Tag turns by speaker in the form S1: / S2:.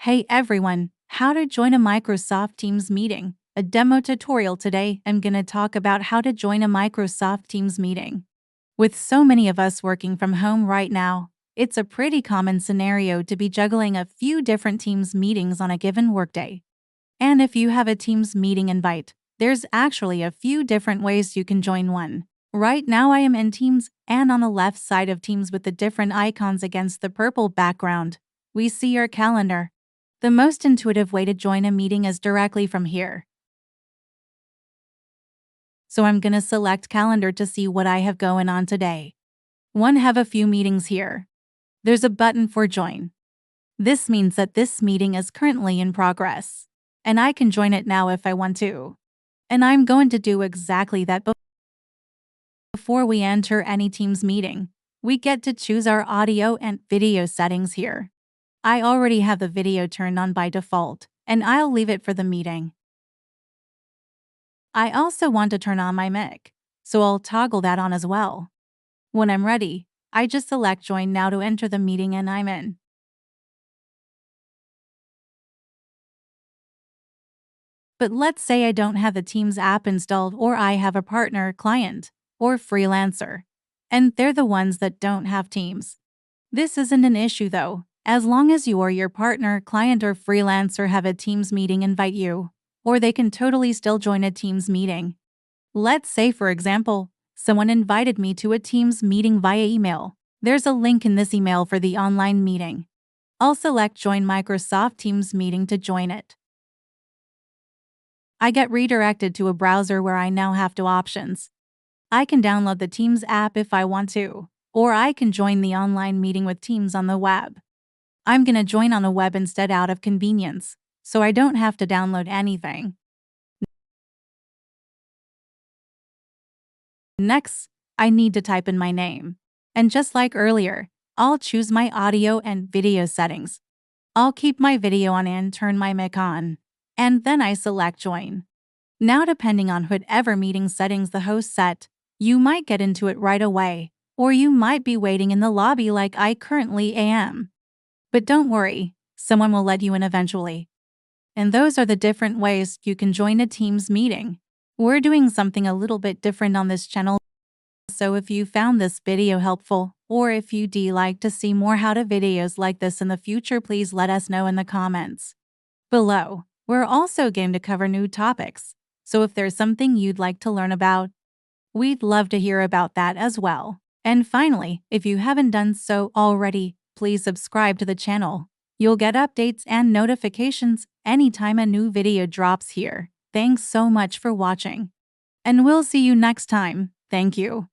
S1: Hey everyone, how to join a Microsoft Teams meeting. A demo tutorial today. I'm gonna talk about how to join a Microsoft Teams meeting. With so many of us working from home right now, it's a pretty common scenario to be juggling a few different Teams meetings on a given workday. And if you have a Teams meeting invite, there's actually a few different ways you can join one. Right now I am in Teams, and on the left side of Teams with the different icons against the purple background, we see your calendar. The most intuitive way to join a meeting is directly from here. So I'm gonna select calendar to see what I have going on today. Have a few meetings here. There's a button for join. This means that this meeting is currently in progress, and I can join it now if I want to. And I'm going to do exactly that. Before we enter any Teams meeting, we get to choose our audio and video settings here. I already have the video turned on by default, and I'll leave it for the meeting. I also want to turn on my mic, so I'll toggle that on as well. When I'm ready, I just select Join Now to enter the meeting and I'm in. But let's say I don't have the Teams app installed, or I have a partner, client, or freelancer, and they're the ones that don't have Teams. This isn't an issue though, as long as you or your partner, client, or freelancer have a Teams meeting invite you, or they can totally still join a Teams meeting. Let's say, for example, someone invited me to a Teams meeting via email. There's a link in this email for the online meeting. I'll select Join Microsoft Teams Meeting to join it. I get redirected to a browser where I now have two options. I can download the Teams app if I want to, or I can join the online meeting with Teams on the web. I'm gonna join on the web instead out of convenience, so I don't have to download anything. Next, I need to type in my name. And just like earlier, I'll choose my audio and video settings. I'll keep my video on and turn my mic on. And then I select Join. Now, depending on whatever meeting settings the host set, you might get into it right away, or you might be waiting in the lobby like I currently am. But don't worry, someone will let you in eventually. And those are the different ways you can join a Teams meeting. We're doing something a little bit different on this channel, so if you found this video helpful, or if you'd like to see more how-to videos like this in the future, please let us know in the comments below. We're also game to cover new topics, so if there's something you'd like to learn about, we'd love to hear about that as well. And finally, if you haven't done so already, please subscribe to the channel. You'll get updates and notifications anytime a new video drops here. Thanks so much for watching, and we'll see you next time. Thank you.